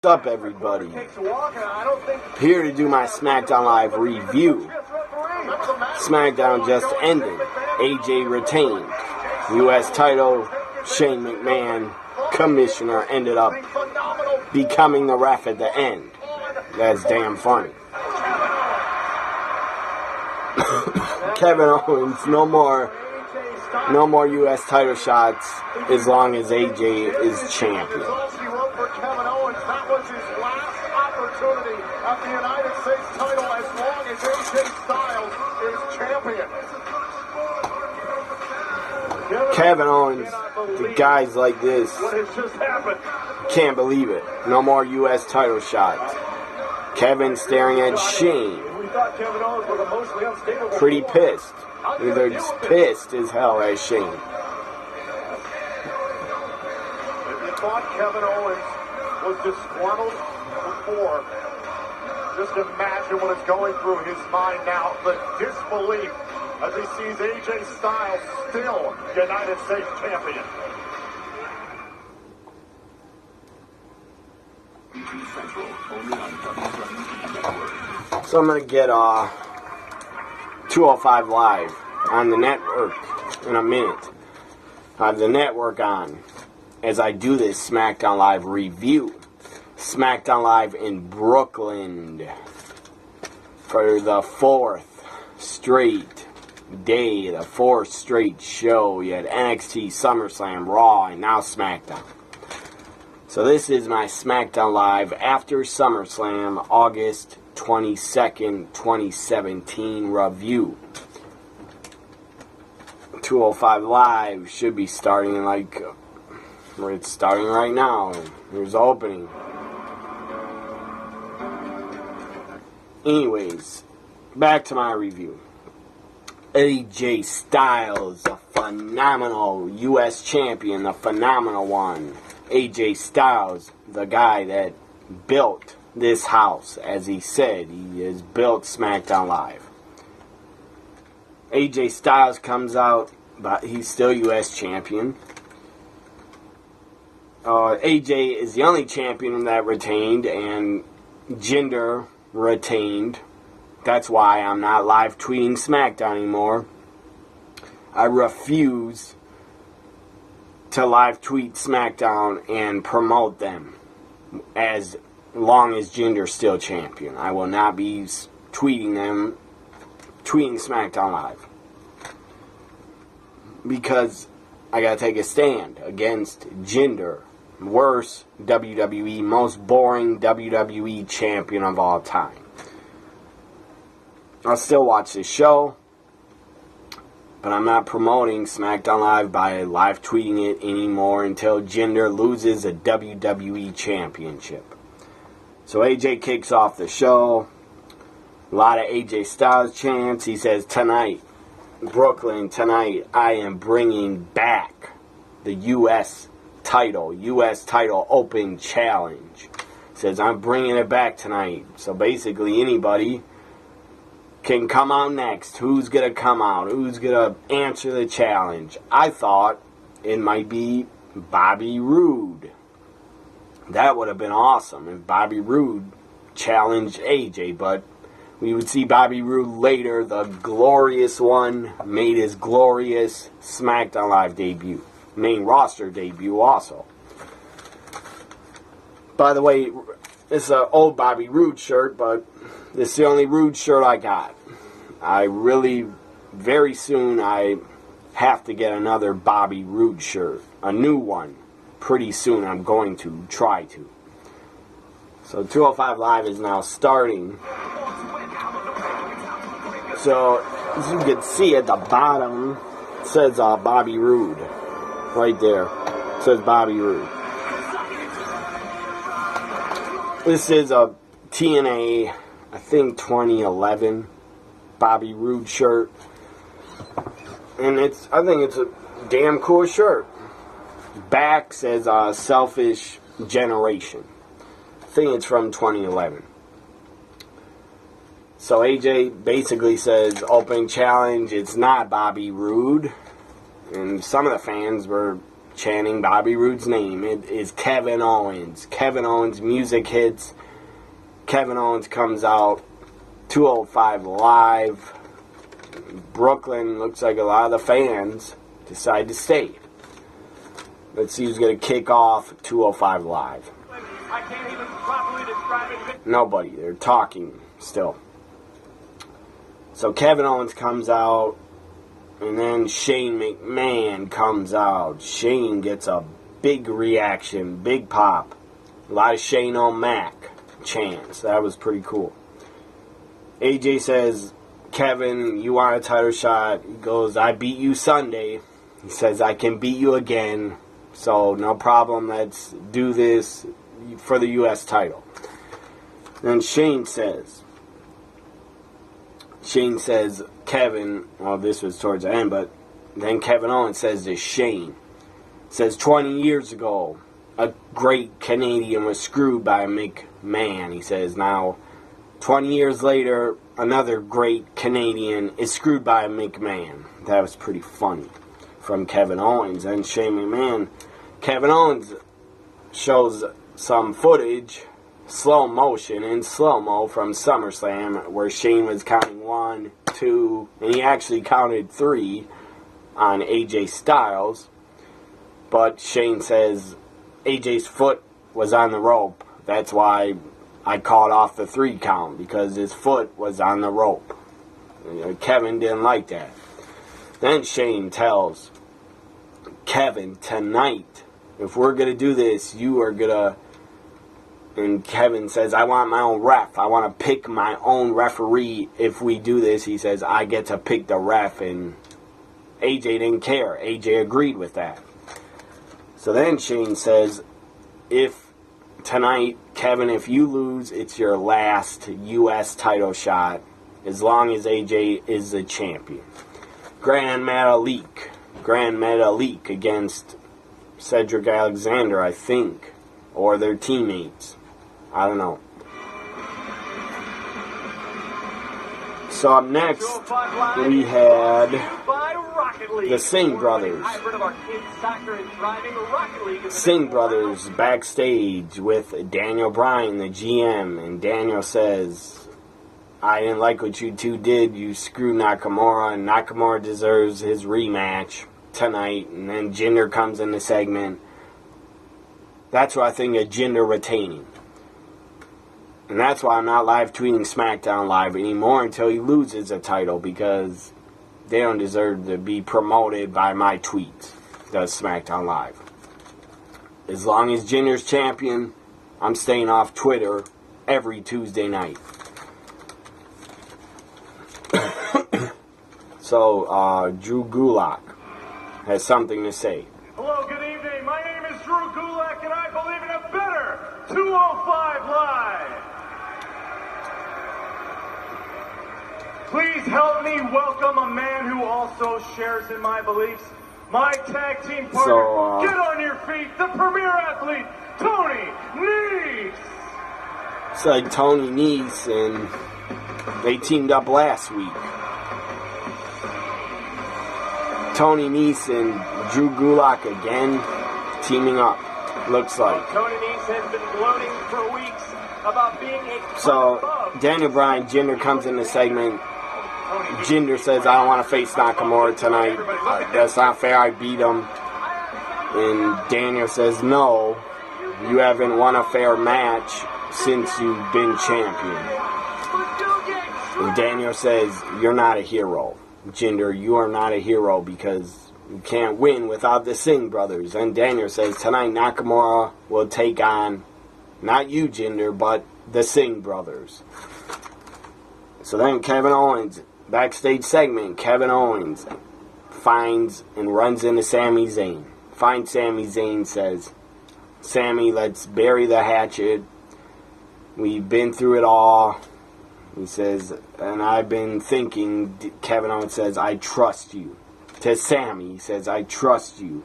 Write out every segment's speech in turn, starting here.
What's up, everybody? Here to do my SmackDown Live review. SmackDown just ended. AJ retained. U.S. title, Shane McMahon, commissioner, ended up becoming the ref at the end. That's damn funny. Kevin Owens, no more U.S. title shots as long as AJ is champion. Kevin Owens, that was his last opportunity at the United States title as long as AJ Styles is champion. Kevin Owens, the guys like this, what has just happened? Can't believe it. No more U.S. title shots. Kevin staring at Shane. We thought Kevin Owens was a mostly unstable. Pretty pissed. Either pissed as hell at Shane. If you thought Kevin Owens was disgruntled before, just imagine what is going through his mind now. The disbelief as he sees AJ Styles still United States champion. So I'm going to get 205 Live on the network in a minute. I have the network on as I do this SmackDown Live review. SmackDown Live in Brooklyn for the fourth straight day, the fourth straight show. You had NXT, SummerSlam, Raw, and now SmackDown. So this is my SmackDown Live after SummerSlam, August 22nd, 2017 review. 205 Live should be starting like where it's starting right now. Here's the opening. Anyways, back to my review. AJ Styles, a phenomenal U.S. champion, the phenomenal one. AJ Styles, the guy that built this house, as he said, he has built SmackDown Live. AJ Styles comes out, but he's still U.S. champion. AJ is the only champion that retained, and Jinder retained. That's why I'm not live tweeting SmackDown anymore. I refuse to live tweet SmackDown and promote them as long as Jinder's still champion. I will not be tweeting SmackDown Live because I gotta take a stand against Jinder, worst WWE, most boring WWE champion of all time. I'll still watch this show, but I'm not promoting SmackDown Live by live tweeting it anymore until Jinder loses a WWE championship. So AJ kicks off the show. A lot of AJ Styles chants. He says, tonight, Brooklyn, tonight, I am bringing back the U.S. title Open Challenge. Says, I'm bringing it back tonight. So basically anybody can come out next. Who's going to come out? Who's going to answer the challenge? I thought it might be Bobby Roode. That would have been awesome if Bobby Roode challenged AJ, but we would see Bobby Roode later, the glorious one, made his glorious SmackDown Live debut. Main roster debut also. By the way, this is an old Bobby Roode shirt, but this is the only Roode shirt I got. I really, very soon, I have to get another Bobby Roode shirt. A new one. Pretty soon I'm going to try to. So 205 Live is now starting. So, as you can see at the bottom, it says Bobby Roode. Right there. It says Bobby Roode. This is a TNA, I think 2011 Bobby Roode shirt. And I think it's a damn cool shirt. Back says Selfish Generation. I think it's from 2011. So AJ basically says, opening challenge, it's not Bobby Roode. And some of the fans were chanting Bobby Roode's name. It is Kevin Owens. Kevin Owens, music hits. Kevin Owens comes out, 205 Live. Brooklyn, looks like a lot of the fans decide to stay. Let's see who's going to kick off 205 Live. I can't even properly describe it. Nobody. They're talking still. So Kevin Owens comes out, and then Shane McMahon comes out. Shane gets a big reaction, big pop. A lot of Shane O'Mac chants. That was pretty cool. AJ says, Kevin, you want a title shot? He goes, I beat you Sunday. He says, I can beat you again. So no problem. Let's do this for the U.S. title. Then Shane says, Kevin, well, this was towards the end, but then Kevin Owens says to Shane, says 20 years ago, a great Canadian was screwed by McMahon. He says, now, 20 years later, another great Canadian is screwed by McMahon. That was pretty funny from Kevin Owens. And Shane McMahon, Kevin Owens shows some footage, slow motion in slow-mo from SummerSlam, where Shane was counting 1, 2, and he actually counted 3 on AJ Styles. But Shane says AJ's foot was on the rope. That's why I called off the 3 count, because his foot was on the rope. Kevin didn't like that. Then Shane tells Kevin, tonight, if we're going to do this, you are going to... And Kevin says, I want my own ref. I want to pick my own referee. If we do this, he says, I get to pick the ref. And AJ didn't care. AJ agreed with that. So then Shane says, if tonight, Kevin, if you lose, it's your last U.S. title shot, as long as AJ is the champion. Grand Metalik against Cedric Alexander, I think, or their teammates. I don't know. So up next, we had the Singh brothers. Singh brothers backstage with Daniel Bryan, the GM, and Daniel says, I didn't like what you two did. You screwed Nakamura, and Nakamura deserves his rematch tonight. And then Jinder comes in the segment. That's what I think of Jinder retaining. And that's why I'm not live tweeting SmackDown Live anymore until he loses a title, because they don't deserve to be promoted by my tweets, does SmackDown Live. As long as Jinder's champion, I'm staying off Twitter every Tuesday night. So, Drew Gulak has something to say. Hello, good evening. My name is Drew Gulak, and I believe in a better 205 Live. Please help me welcome a man who also shares in my beliefs. My tag team partner, get on your feet, the premier athlete, Tony Nese. It's like Tony Nese, and they teamed up last week. Tony Nese and Drew Gulak again teaming up, looks like. Tony Nese has been gloating for weeks about being a... So, Daniel Bryan, Jinder comes in the segment. Jinder says, I don't want to face Nakamura tonight. That's not fair, I beat him. And Daniel says, no, you haven't won a fair match since you've been champion. And Daniel says, you're not a hero. Jinder, you are not a hero because you can't win without the Singh brothers. And Daniel says, tonight Nakamura will take on, not you, Jinder, but the Singh brothers. So then Kevin Owens, backstage segment, Kevin Owens finds and runs into Sami Zayn. Finds Sami Zayn, says, Sami, let's bury the hatchet. We've been through it all. He says, and I've been thinking, Kevin Owens says, I trust you. To Sami, he says, I trust you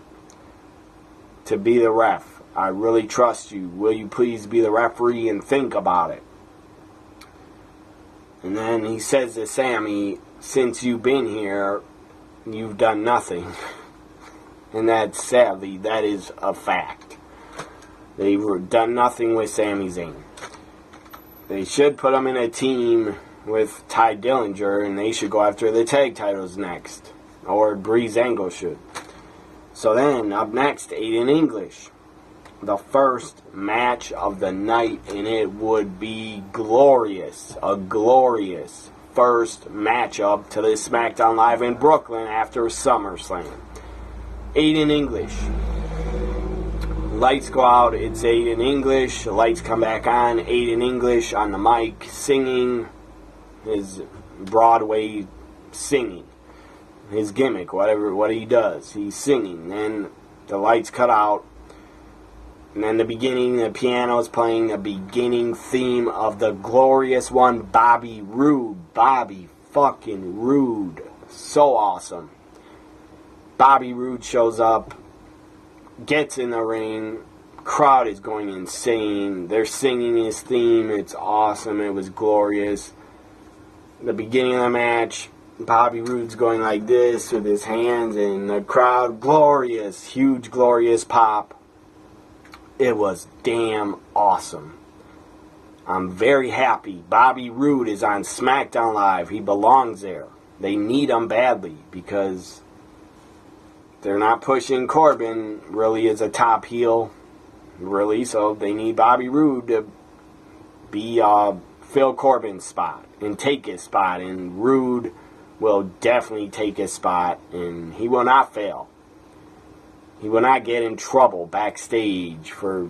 to be the ref. I really trust you. Will you please be the referee and think about it? And then he says to Sami, since you've been here, you've done nothing. And sadly, that is a fact. They've done nothing with Sami Zayn. They should put him in a team with Ty Dillinger, and they should go after the tag titles next. Or Breezango should. So then, up next, Aiden English. The first match of the night, and it would be glorious. A glorious first matchup to the SmackDown Live in Brooklyn after SummerSlam. Aiden English. Lights go out, it's Aiden English. The lights come back on. Aiden English on the mic singing his Broadway singing. His gimmick, what he does. He's singing. Then the lights cut out. And then the piano is playing the beginning theme of the glorious one, Bobby Roode. Bobby fucking Roode. So awesome. Bobby Roode shows up, gets in the ring, crowd is going insane. They're singing his theme. It's awesome. It was glorious. The beginning of the match, Bobby Roode's going like this with his hands, and the crowd, glorious, huge, glorious pop. It was damn awesome. I'm very happy. Bobby Roode is on SmackDown Live. He belongs there. They need him badly because they're not pushing Corbin really as a top heel, really. So they need Bobby Roode to be Phil Corbin's spot and take his spot. And Roode will definitely take his spot, and he will not fail. He will not get in trouble backstage for,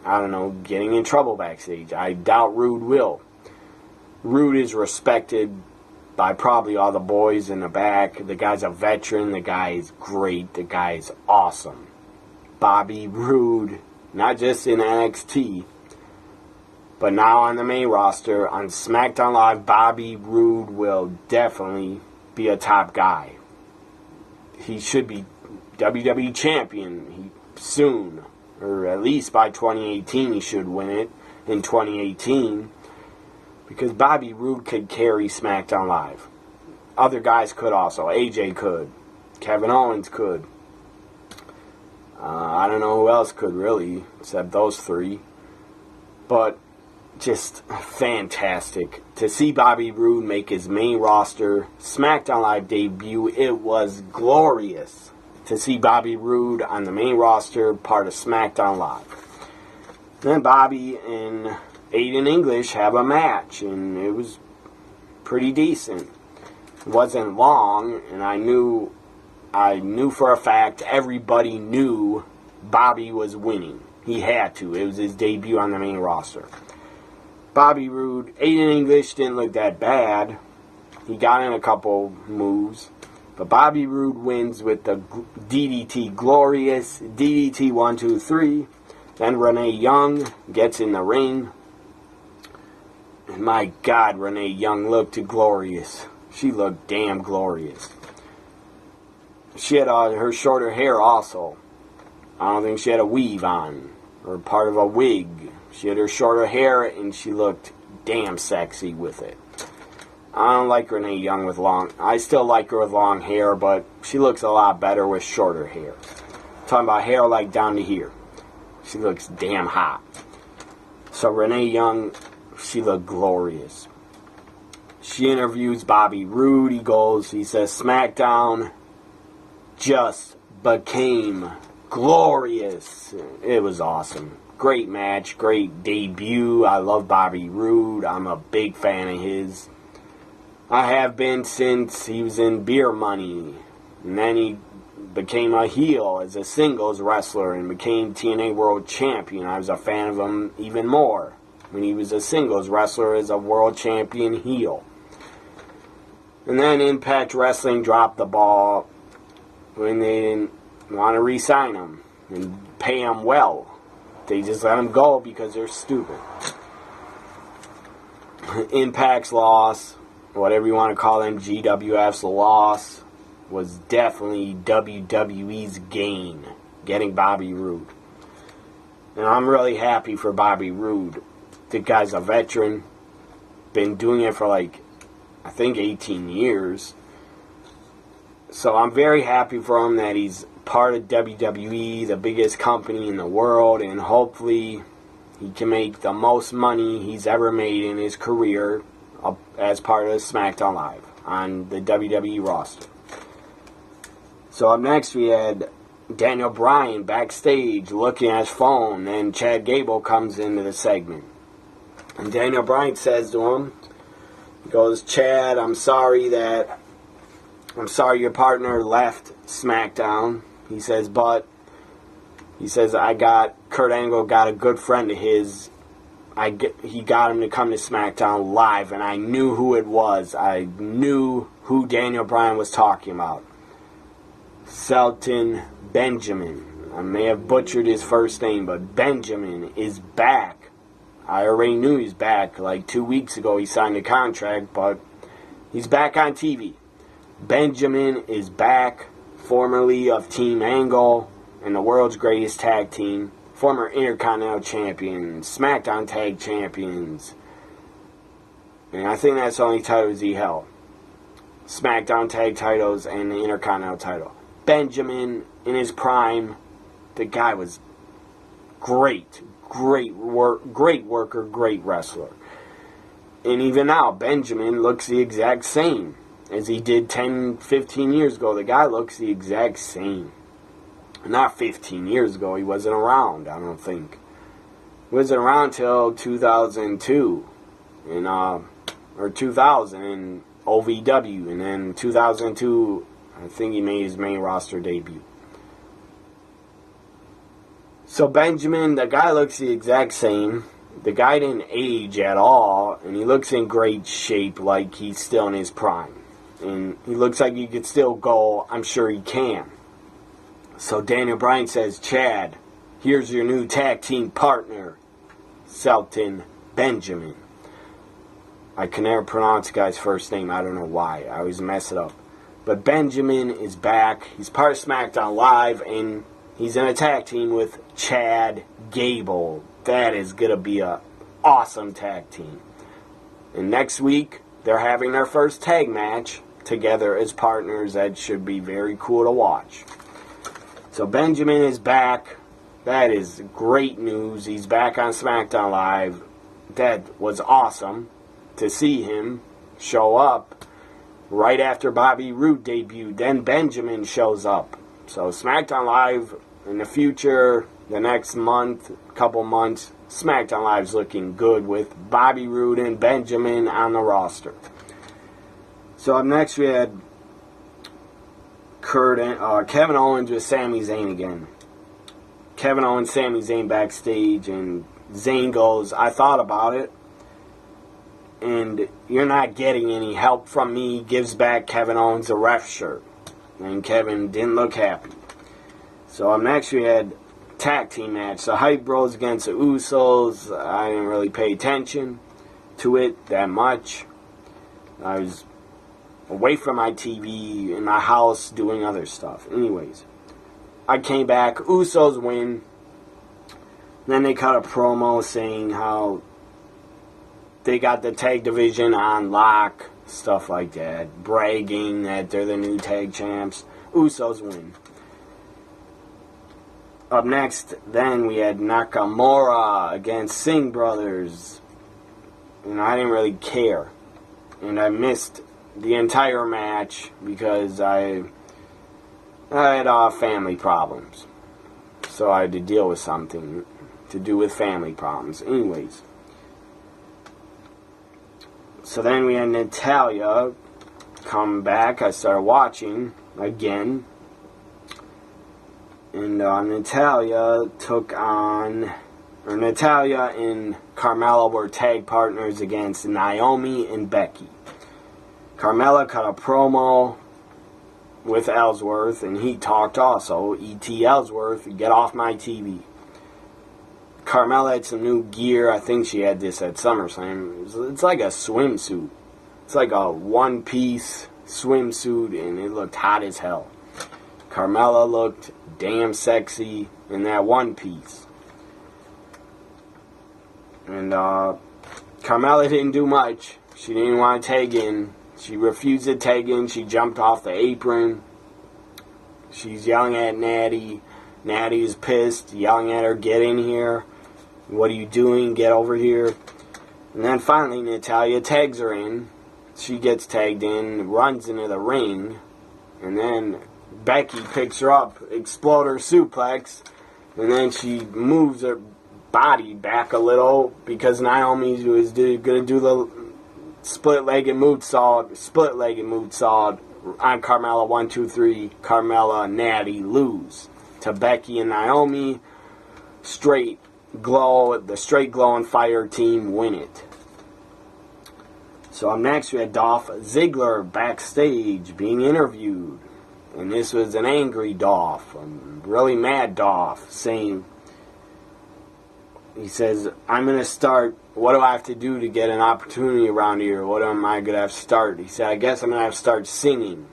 getting in trouble backstage. I doubt Roode will. Roode is respected by probably all the boys in the back. The guy's a veteran. The guy is great. The guy is awesome. Bobby Roode, not just in NXT, but now on the main roster, on SmackDown Live, Bobby Roode will definitely be a top guy. He should be WWE champion soon, or at least by 2018 he should win it in 2018, because Bobby Roode could carry SmackDown Live. Other guys could also. AJ could. Kevin Owens could. I don't know who else could really, except those three. But just fantastic. To see Bobby Roode make his main roster SmackDown Live debut, it was glorious. To see Bobby Roode on the main roster, part of SmackDown Live. Then Bobby and Aiden English have a match, and it was pretty decent. It wasn't long, and I knew for a fact everybody knew Bobby was winning. He had to. It was his debut on the main roster. Bobby Roode, Aiden English didn't look that bad. He got in a couple moves. But Bobby Roode wins with the DDT glorious, DDT 1, 2, 3. Then Renee Young gets in the ring. And my God, Renee Young looked glorious. She looked damn glorious. She had her shorter hair also. I don't think she had a weave on, or part of a wig. She had her shorter hair, and she looked damn sexy with it. I don't like Renee Young with long. I still like her with long hair, but she looks a lot better with shorter hair. I'm talking about hair like down to here. She looks damn hot. So Renee Young, she looked glorious. She interviews Bobby Roode. He says, SmackDown just became glorious. It was awesome. Great match, great debut. I love Bobby Roode. I'm a big fan of his. I have been since he was in Beer Money. And then he became a heel as a singles wrestler and became TNA World Champion. I was a fan of him even more when he was a singles wrestler as a World Champion heel. And then Impact Wrestling dropped the ball when they didn't want to re-sign him and pay him well. They just let him go because they're stupid. Impact's loss, whatever you want to call them, GWF's loss, was definitely WWE's gain, getting Bobby Roode. And I'm really happy for Bobby Roode. The guy's a veteran, been doing it for I think 18 years. So I'm very happy for him that he's part of WWE, the biggest company in the world, and hopefully he can make the most money he's ever made in his career as part of SmackDown Live on the WWE roster. So up next we had Daniel Bryan backstage looking at his phone, and Chad Gable comes into the segment. And Daniel Bryan says to him, he goes, "Chad, I'm sorry your partner left SmackDown." He says, Kurt Angle got a good friend of his. He got him to come to SmackDown Live, and I knew who it was. I knew who Daniel Bryan was talking about. Shelton Benjamin. I may have butchered his first name, but Benjamin is back. I already knew he's back. Like 2 weeks ago he signed a contract, but he's back on TV. Benjamin is back, formerly of Team Angle and the world's greatest tag team, former Intercontinental Champions, SmackDown Tag Champions, and I think that's the only titles he held. SmackDown Tag titles and the Intercontinental title. Benjamin, in his prime, the guy was great worker, great wrestler. And even now, Benjamin looks the exact same as he did 10, 15 years ago. The guy looks the exact same. Not 15 years ago, he wasn't around, I don't think. He wasn't around until 2002, or 2000 in OVW, and then 2002, I think he made his main roster debut. So Benjamin, the guy looks the exact same. The guy didn't age at all, and he looks in great shape, like he's still in his prime. And he looks like he could still go. I'm sure he can. So Daniel Bryan says, "Chad, here's your new tag team partner, Shelton Benjamin." I can never pronounce the guy's first name. I don't know why. I always mess it up. But Benjamin is back. He's part of SmackDown Live, and he's in a tag team with Chad Gable. That is going to be an awesome tag team. And next week, they're having their first tag match together as partners. That should be very cool to watch. So Benjamin is back. That is great news. He's back on SmackDown Live. That was awesome to see him show up right after Bobby Roode debuted. Then Benjamin shows up. So SmackDown Live in the future, the next month, couple months, SmackDown Live's looking good with Bobby Roode and Benjamin on the roster. So up next we had Kevin Owens with Sami Zayn again. Kevin Owens, Sami Zayn backstage, and Zayn goes, "I thought about it, and you're not getting any help from me." Gives back Kevin Owens a ref shirt, and Kevin didn't look happy. So up next we had tag team match. The Hype Bros against the Usos. I didn't really pay attention to it that much. I was away from my TV in my house doing other stuff. Anyways, I came back. Usos win. Then they cut a promo saying how they got the tag division on lock, stuff like that, bragging that they're the new tag champs. Usos win. Up next, then we had Nakamura against Singh Brothers. And I didn't really care. And I missed the entire match because I had family problems. So I had to deal with something to do with family problems. Anyways. So then we had Natalya come back. I started watching again. And Natalya and Carmella were tag partners against Naomi and Becky. Carmella cut a promo with Ellsworth, and he talked also. E.T. Ellsworth, get off my TV. Carmella had some new gear. I think she had this at SummerSlam. It's like a swimsuit. It's like a one-piece swimsuit, and it looked hot as hell. Carmella looked damn sexy in that one piece. And Carmella didn't do much. She didn't want to tag in. She refused to tag in. She jumped off the apron. She's yelling at Natty. Natty is pissed, yelling at her, get in here. What are you doing? Get over here. And then finally Natalya tags her in. She gets tagged in, runs into the ring. And then Becky picks her up, exploder suplex. And then she moves her body back a little because Naomi was going to do the split-legged moonsault on Carmella. 1, 2, 3. Carmella, Natty lose to Becky and Naomi. The straight glow and fire team win it. So up next we had Dolph Ziggler backstage being interviewed. And this was an angry Dolph, a really mad Dolph, saying, he says, I'm going to start, what do I have to do to get an opportunity around here? What am I going to have to start? He said, I guess I'm going to have to start singing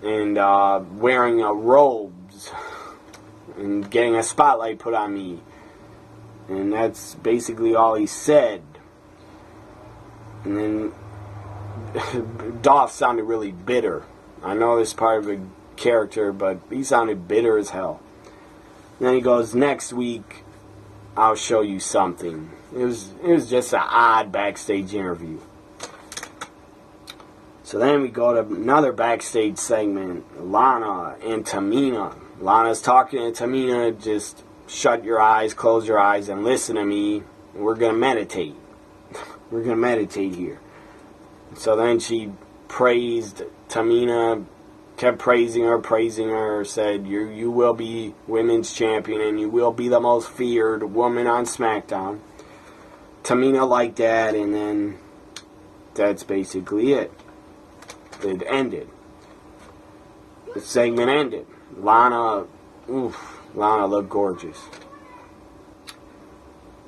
and wearing robes and getting a spotlight put on me. And that's basically all he said. And then Dolph sounded really bitter. I know this is part of a character, but he sounded bitter as hell. And then he goes, next week, I'll show you something. It was just an odd backstage interview. So then we go to another backstage segment, Lana and Tamina. Lana's talking to Tamina, just shut your eyes, close your eyes, and listen to me. We're going to meditate. We're going to meditate here. So then she praised Tamina, kept praising her, said, you will be women's champion and you will be the most feared woman on SmackDown. Tamina liked that, and then that's basically it. It ended. The segment ended. Lana looked gorgeous.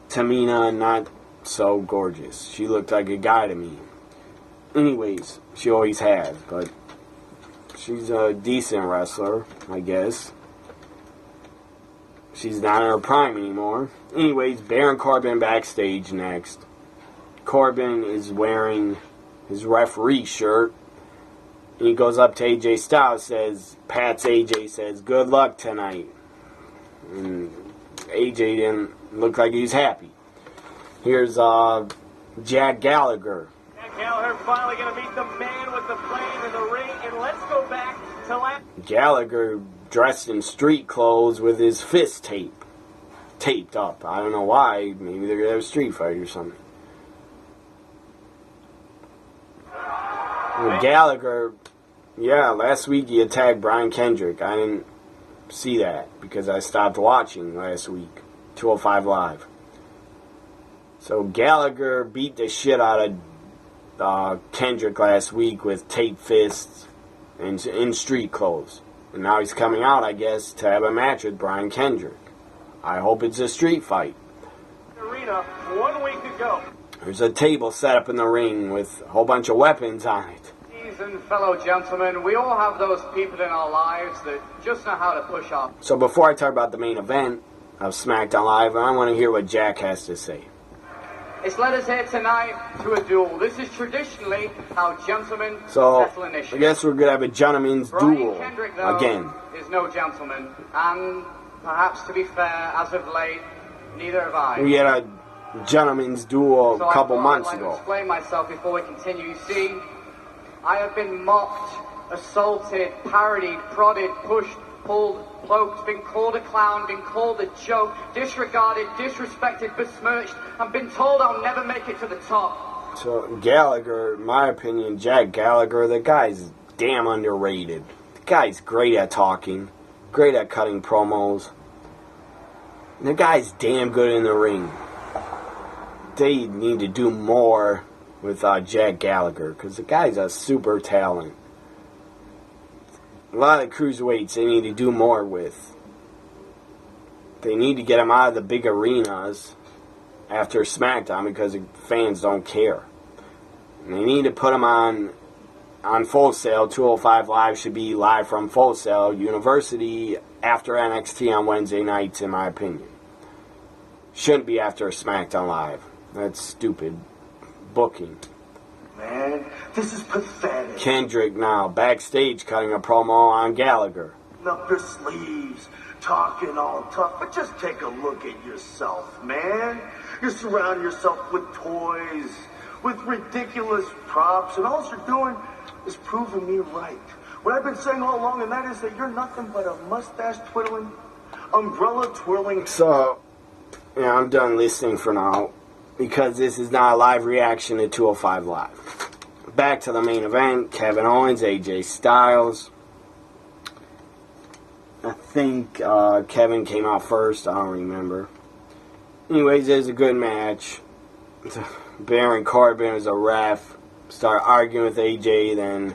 Tamina, not so gorgeous. She looked like a guy to me. Anyways, she always has, but she's a decent wrestler, I guess. She's not in her prime anymore. Anyways, Baron Corbin backstage next. Corbin is wearing his referee shirt. And he goes up to AJ Styles, pats AJ, says, good luck tonight. And AJ didn't look like he was happy. Here's Jack Gallagher. Jack Gallagher finally going to meet the man with the plan in the ring. And let's go back to last. Gallagher dressed in street clothes with his fist taped up. I don't know why. Maybe they're going to have a street fight or something. Well, Gallagher, last week he attacked Brian Kendrick. I didn't see that because I stopped watching last week, 205 Live. So Gallagher beat the shit out of Kendrick last week with taped fists and in street clothes. And now he's coming out, I guess, to have a match with Brian Kendrick. I hope it's a street fight. Arena 1 week ago. There's a table set up in the ring with a whole bunch of weapons on it. And fellow gentlemen, we all have those people in our lives that just know how to push up. So before I talk about the main event of SmackDown Live, I want to hear what Jack has to say. It's led us here tonight to a duel. This is traditionally how gentlemen settle an issue. I guess we're going to have a gentleman's duel Kendrick, though, again. Is no gentleman, and perhaps to be fair, as of late, neither have I. We had a gentleman's duel a couple months ago. I'd like to explain myself before we continue. You see, I have been mocked, assaulted, parodied, prodded, pushed, pulled, poked, been called a clown, been called a joke, disregarded, disrespected, besmirched, and been told I'll never make it to the top. So Gallagher, in my opinion, Jack Gallagher, the guy's damn underrated. The guy's great at talking, great at cutting promos. And the guy's damn good in the ring. They need to do more with Jack Gallagher, because the guy's a super talent. A lot of the cruiserweights they need to do more with. They need to get him out of the big arenas after SmackDown because the fans don't care. And they need to put him on Full Sail. 205 Live should be live from Full Sail University after NXT on Wednesday nights, in my opinion. Shouldn't be after SmackDown Live. That's stupid booking. man. This is pathetic. Kendrick now backstage cutting a promo on Gallagher. Up your sleeves, talking all tough, but just take a look at yourself, man. You surround yourself with toys, with ridiculous props, and all you're doing is proving me right. What I've been saying all along, and that is that you're nothing but a mustache twiddling, umbrella twirling. So, yeah, I'm done listening for now, because this is not a live reaction to 205 Live. Back to the main event, Kevin Owens, AJ Styles. I think Kevin came out first. I don't remember. Anyways, it was a good match. Baron Corbin was a ref. Started arguing with AJ, then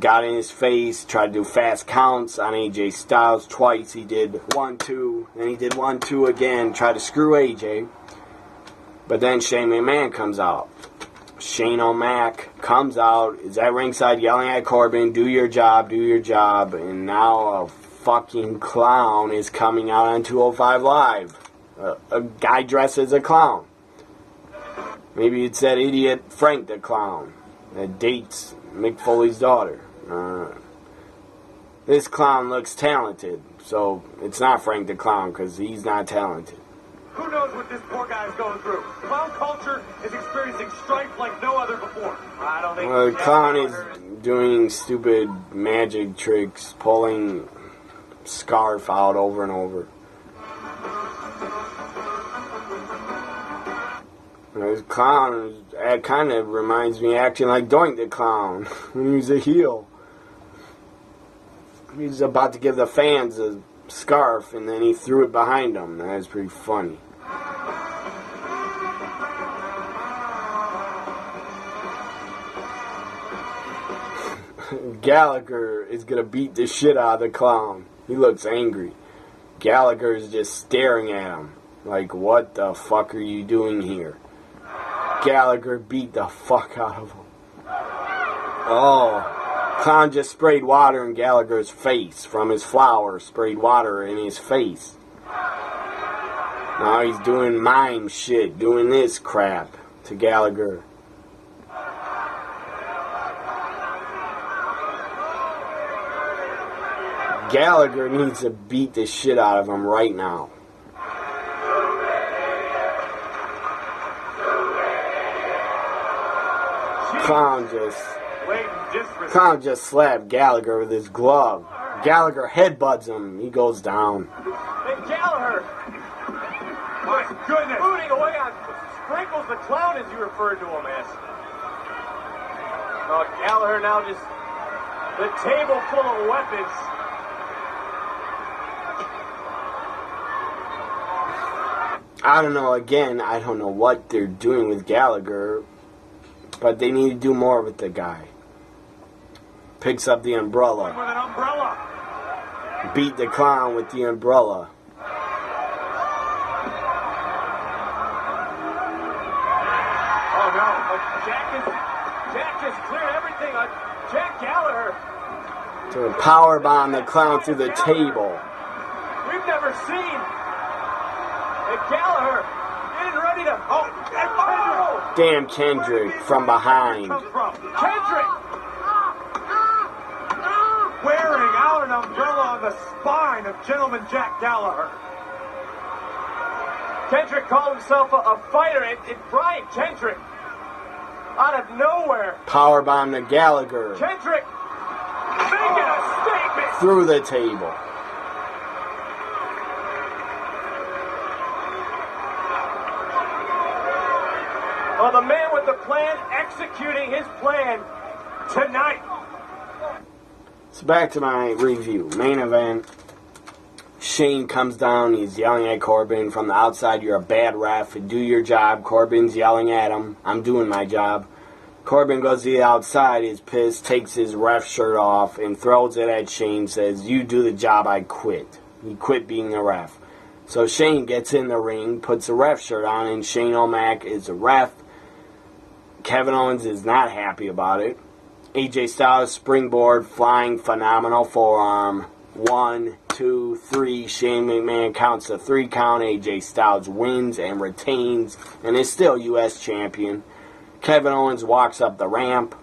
got in his face. Tried to do fast counts on AJ Styles twice. He did 1, 2. Then he did 1, 2 again. Tried to screw AJ. But then Shane McMahon comes out. Shane O'Mac comes out. Is at ringside yelling at Corbin, do your job, do your job. And now a fucking clown is coming out on 205 Live. A guy dressed as a clown. Maybe it's that idiot Frank the Clown that dates Mick Foley's daughter. This clown looks talented, so it's not Frank the Clown because he's not talented. Who knows what this poor guy's going through? Clown culture is experiencing strife like no other before. I don't think the clown is doing stupid magic tricks, pulling scarf out over and over. This clown kind of reminds me acting like Doink the Clown when he was a heel. He was about to give the fans a scarf and then he threw it behind him. That was pretty funny. Gallagher is going to beat the shit out of the clown. He looks angry. Gallagher is just staring at him. Like, what the fuck are you doing here? Gallagher beat the fuck out of him. Oh, clown just sprayed water in Gallagher's face from his flower. Sprayed water in his face. Now he's doing mime shit, doing this crap to Gallagher. Gallagher needs to beat the shit out of him right now. Clown just slapped Gallagher with his glove. Gallagher headbutts him. He goes down. Hey, Gallagher! My goodness! Booting away on Sprinkles the Clown, as you referred to him as. Oh, Gallagher now just the table full of weapons. I don't know. Again, I don't know what they're doing with Gallagher, but they need to do more with the guy. Picks up the umbrella. With an umbrella. Beat the clown with the umbrella. Oh no! Jack just cleared everything. Jack Gallagher. To powerbomb the clown through the table. We've never seen. Gallagher getting ready to. Oh! Damn Kendrick from behind. Kendrick wearing out an umbrella on the spine of Gentleman Jack Gallagher. Kendrick called himself a fighter. It's Brian Kendrick out of nowhere. Powerbomb to Gallagher. Kendrick making a statement through the table. Well, the man with the plan executing his plan tonight. So back to my review. Main event. Shane comes down. He's yelling at Corbin from the outside. You're a bad ref. Do your job. Corbin's yelling at him. I'm doing my job. Corbin goes to the outside. He's pissed. Takes his ref shirt off and throws it at Shane. Says, you do the job. I quit. He quit being a ref. So Shane gets in the ring. Puts a ref shirt on. And Shane O'Mac is a ref. Kevin Owens is not happy about it. AJ Styles springboard, flying, phenomenal forearm. 1, 2, 3. Shane McMahon counts the 3 count. AJ Styles wins and retains and is still U.S. champion. Kevin Owens walks up the ramp,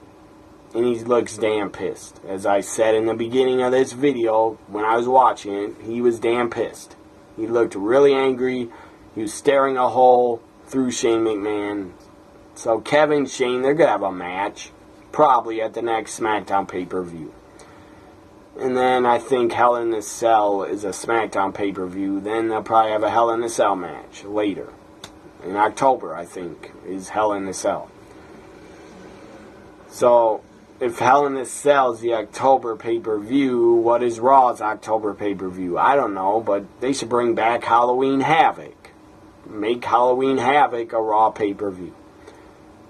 and he looks damn pissed. As I said in the beginning of this video, when I was watching it, he was damn pissed. He looked really angry. He was staring a hole through Shane McMahon. So Kevin, Shane, they're going to have a match. Probably at the next SmackDown pay-per-view. And then I think Hell in a Cell is a SmackDown pay-per-view. Then they'll probably have a Hell in a Cell match later. In October, I think, is Hell in a Cell. So, if Hell in a Cell is the October pay-per-view, what is Raw's October pay-per-view? I don't know, but they should bring back Halloween Havoc. Make Halloween Havoc a Raw pay-per-view.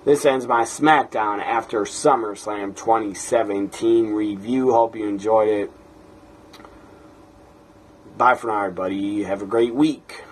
This ends my SmackDown after SummerSlam 2017 review. Hope you enjoyed it. Bye for now, everybody. Have a great week.